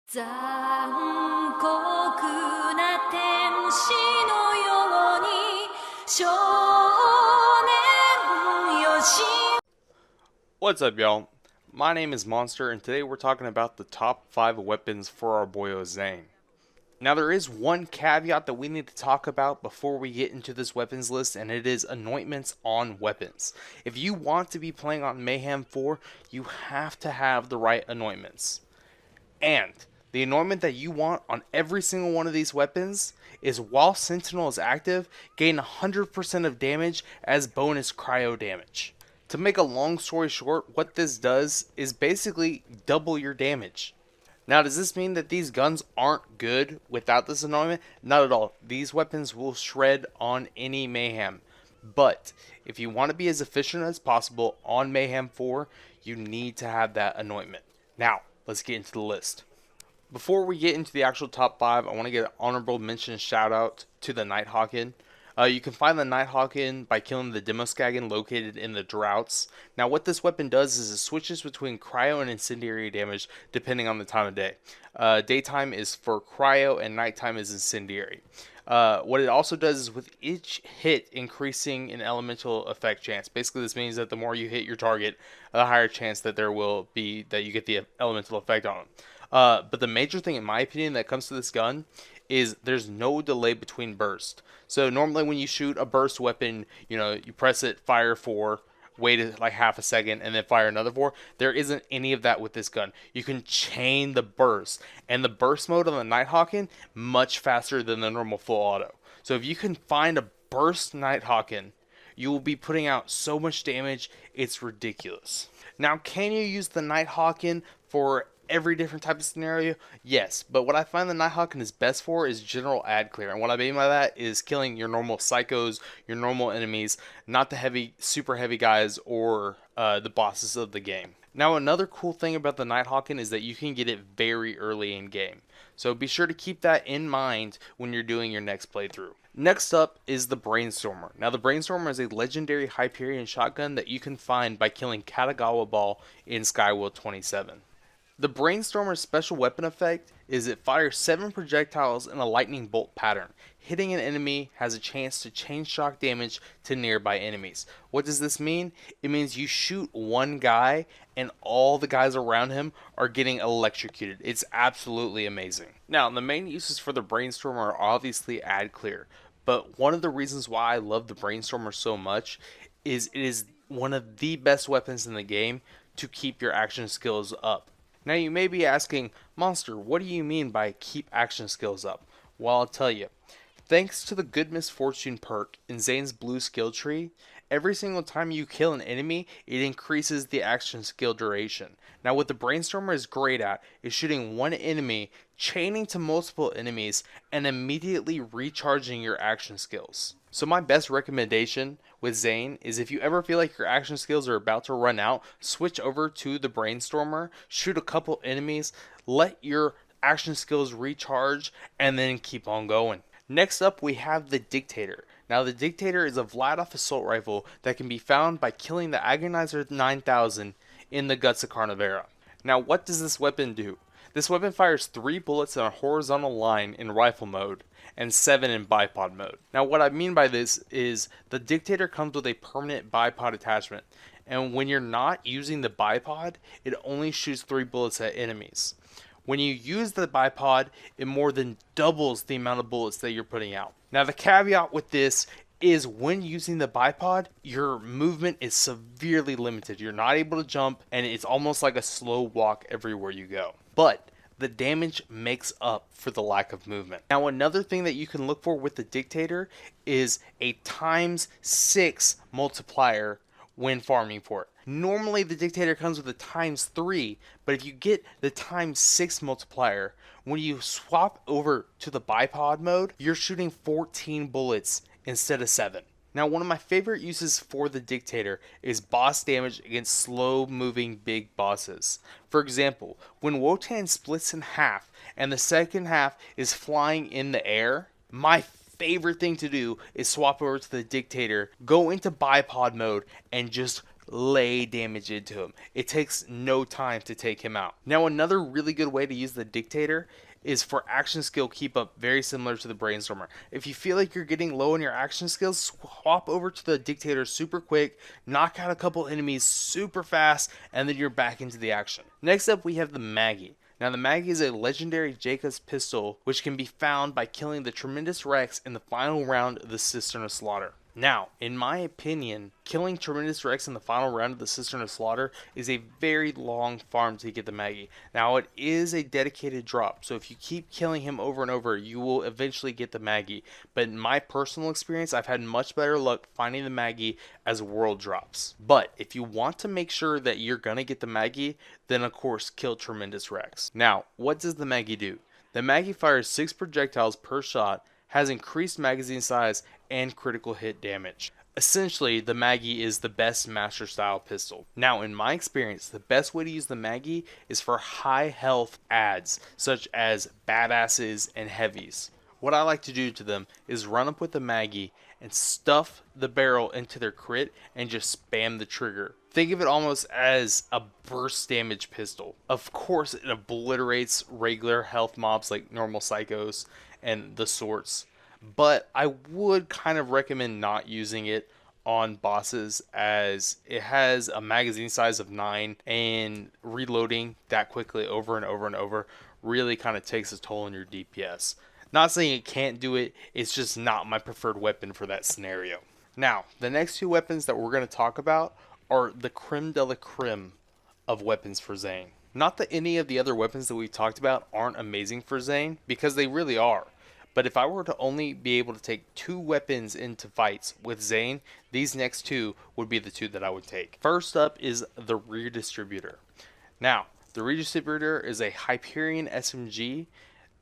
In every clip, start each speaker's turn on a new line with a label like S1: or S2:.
S1: 残酷な天使のように少年よし
S2: What's up, y'all? My name is Monster, and today we're talking about the top 5 weapons for our boyo Zane. Now, there is one caveat that we need to talk about before we get into this weapons list, and it is anointments on weapons. If you want to be playing on Mayhem 4, you have to have the right anointments. And the anointment that you want on every single one of these weapons is while Sentinel is active, gain 100% of damage as bonus cryo damage. To make a long story short, what this does is basically double your damage. Now, does this mean that these guns aren't good without this anointment? Not at all. These weapons will shred on any Mayhem. But if you want to be as efficient as possible on Mayhem 4, you need to have that anointment. Now, let's get into the list. Before we get into the actual top 5, I want to get an honorable mention shout out to the Nighthawken. You can find the Nighthawken by killing the Demoskagan located in the Droughts. Now, what this weapon does is it switches between cryo and incendiary damage depending on the time of day. Daytime is for cryo and nighttime is incendiary. What it also does is with each hit increasing an elemental effect chance. Basically, this means that the more you hit your target, the higher chance that there will be that you get the elemental effect on them. But the major thing, in my opinion, that comes to this gun is there's no delay between bursts. So normally when you shoot a burst weapon, you press it, fire 4, wait like half a second, and then fire another 4. There isn't any of that with this gun. You can chain the burst, and the burst mode on the Nighthawken much faster than the normal full auto. So if you can find a burst Nighthawken, you will be putting out so much damage, it's ridiculous. Now, can you use the Nighthawken for every different type of scenario? Yes, but what I find the Nighthawken is best for is general ad clear, and what I mean by that is killing your normal psychos, your normal enemies, not the super heavy guys or the bosses of the game. Now, another cool thing about the Nighthawken is that you can get it very early in game, so be sure to keep that in mind when you're doing your next playthrough. Next up is the Brainstormer. Now, the Brainstormer is a legendary Hyperion shotgun that you can find by killing Katagawa Ball in Skyworld 27. The Brainstormer's special weapon effect is it fires 7 projectiles in a lightning bolt pattern. Hitting an enemy has a chance to chain shock damage to nearby enemies. What does this mean? It means you shoot one guy and all the guys around him are getting electrocuted. It's absolutely amazing. Now, the main uses for the Brainstormer are obviously ad clear, but one of the reasons why I love the Brainstormer so much is it is one of the best weapons in the game to keep your action skills up. Now you may be asking, Monster, what do you mean by keep action skills up? Well, I'll tell you. Thanks to the Good Misfortune perk in Zane's blue skill tree, every single time you kill an enemy, it increases the action skill duration. Now what the Brainstormer is great at is shooting one enemy, chaining to multiple enemies, and immediately recharging your action skills. So my best recommendation with Zane is if you ever feel like your action skills are about to run out, switch over to the Brainstormer, shoot a couple enemies, let your action skills recharge, and then keep on going. Next up, we have the Dictator. Now, the Dictator is a Vladoff assault rifle that can be found by killing the Agonizer 9000 in the Guts of Carnivera. Now, what does this weapon do? This weapon fires 3 bullets in a horizontal line in rifle mode and 7 in bipod mode. Now, what I mean by this is the Dictator comes with a permanent bipod attachment, and when you're not using the bipod, it only shoots 3 bullets at enemies. When you use the bipod, it more than doubles the amount of bullets that you're putting out. Now, the caveat with this is when using the bipod, your movement is severely limited. You're not able to jump, and it's almost like a slow walk everywhere you go. But the damage makes up for the lack of movement. Now, another thing that you can look for with the Dictator is a ×6 multiplier when farming for it. Normally the Dictator comes with a ×3, but if you get the ×6 multiplier, when you swap over to the bipod mode, you're shooting 14 bullets instead of 7. Now, one of my favorite uses for the Dictator is boss damage against slow moving big bosses. For example, when Wotan splits in half and the second half is flying in the air, my favorite thing to do is swap over to the Dictator, go into bipod mode, and just lay damage into him. It takes no time to take him out. Now, another really good way to use the Dictator is for action skill keep up, very similar to the Brainstormer. If you feel like you're getting low in your action skills, swap over to the Dictator super quick, knock out a couple enemies super fast, and then you're back into the action. Next up, we have the Maggie. Now, the Maggie is a legendary Jacob's pistol, which can be found by killing the Tremendous Rex in the final round of the Cistern of Slaughter. Now, in my opinion, killing Tremendous Rex in the final round of the Cistern of Slaughter is a very long farm to get the Maggie. Now, it is a dedicated drop, so if you keep killing him over and over, you will eventually get the Maggie. But in my personal experience, I've had much better luck finding the Maggie as world drops. But if you want to make sure that you're going to get the Maggie, then of course kill Tremendous Rex. Now, what does the Maggie do? The Maggie fires 6 projectiles per shot, has increased magazine size, and critical hit damage. Essentially, the Maggie is the best Master Style pistol. Now, in my experience, the best way to use the Maggie is for high health adds, such as badasses and heavies. What I like to do to them is run up with the Maggie and stuff the barrel into their crit and just spam the trigger. Think of it almost as a burst damage pistol. Of course, it obliterates regular health mobs like normal psychos and the sorts, but I would kind of recommend not using it on bosses, as it has a magazine size of 9, and reloading that quickly over and over and over really kind of takes a toll on your DPS. Not saying it can't do it, it's just not my preferred weapon for that scenario. Now, the next 2 weapons that we're going to talk about are the creme de la creme of weapons for Zane. Not that any of the other weapons that we've talked about aren't amazing for Zane, because they really are. But if I were to only be able to take 2 weapons into fights with Zane, these next 2 would be the 2 that I would take. First up is the Redistributor. Now, the Redistributor is a Hyperion SMG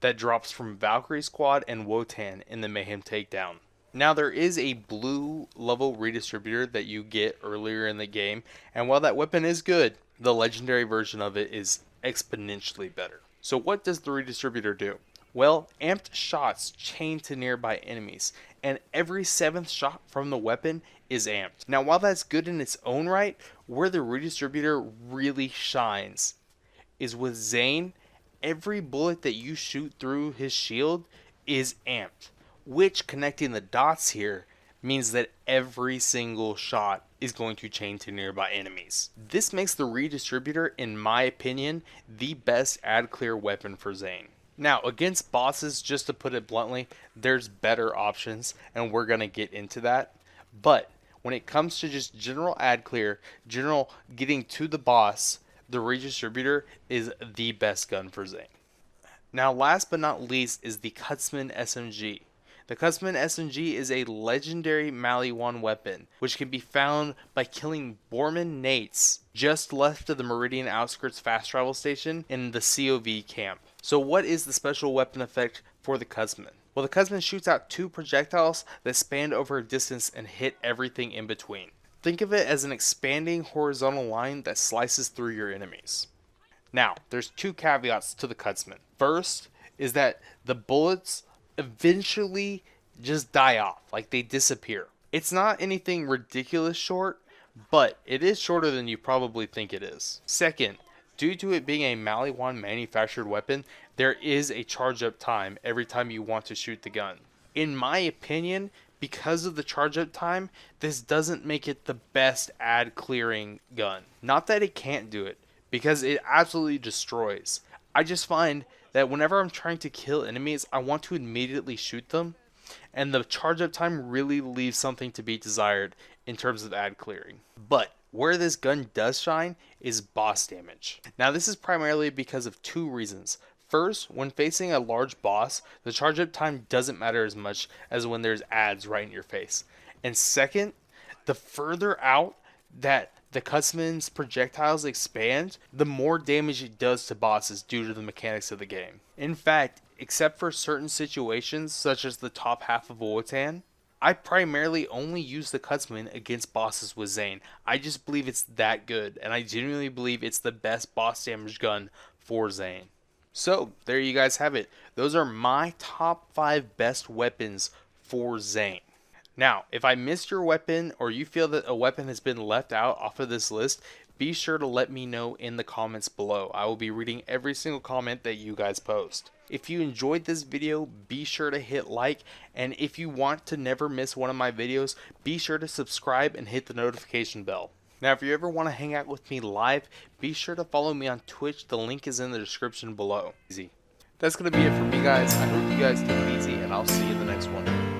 S2: that drops from Valkyrie Squad and Wotan in the Mayhem Takedown. Now, there is a blue level Redistributor that you get earlier in the game, and while that weapon is good, the legendary version of it is exponentially better. So what does the Redistributor do? Well, amped shots chain to nearby enemies, and every 7th shot from the weapon is amped. Now, while that's good in its own right, where the Redistributor really shines is with Zane. Every bullet that you shoot through his shield is amped, which, connecting the dots here, means that every single shot is going to chain to nearby enemies. This makes the Redistributor, in my opinion, the best ad clear weapon for Zane. Now, against bosses, just to put it bluntly, there's better options, and we're going to get into that. But when it comes to just general ad clear, general getting to the boss, the Redistributor is the best gun for Zane. Now, last but not least is the Kutzman SMG. The Kutzman SMG is a legendary Maliwan weapon, which can be found by killing Borman Nates just left of the Meridian Outskirts fast travel station in the COV camp. So what is the special weapon effect for the Kutzman? Well, the Kutzman shoots out 2 projectiles that span over a distance and hit everything in between. Think of it as an expanding horizontal line that slices through your enemies. Now, there's 2 caveats to the Kutzman. First is that the bullets eventually just die off, like they disappear. It's not anything ridiculous short, but it is shorter than you probably think it is. Second, due to it being a Maliwan manufactured weapon, there is a charge up time every time you want to shoot the gun. In my opinion, because of the charge up time, this doesn't make it the best ad clearing gun. Not that it can't do it, because it absolutely destroys. I just find that whenever I'm trying to kill enemies, I want to immediately shoot them, and the charge up time really leaves something to be desired in terms of ad clearing. But where this gun does shine is boss damage. Now, this is primarily because of 2 reasons. First, when facing a large boss, the charge up time doesn't matter as much as when there's ads right in your face. And second, the further out that the Kutzman's projectiles expand, the more damage it does to bosses due to the mechanics of the game. In fact, except for certain situations, such as the top half of Wotan, I primarily only use the Kutzman against bosses with Zane. I just believe it's that good, and I genuinely believe it's the best boss damage gun for Zane. So, there you guys have it. Those are my top 5 best weapons for Zane. Now, if I missed your weapon or you feel that a weapon has been left out off of this list, be sure to let me know in the comments below. I will be reading every single comment that you guys post. If you enjoyed this video, be sure to hit like, and if you want to never miss one of my videos, be sure to subscribe and hit the notification bell. Now, if you ever want to hang out with me live, be sure to follow me on Twitch. The link is in the description below. Easy. That's going to be it for me, guys. I hope you guys take it easy, and I'll see you in the next one.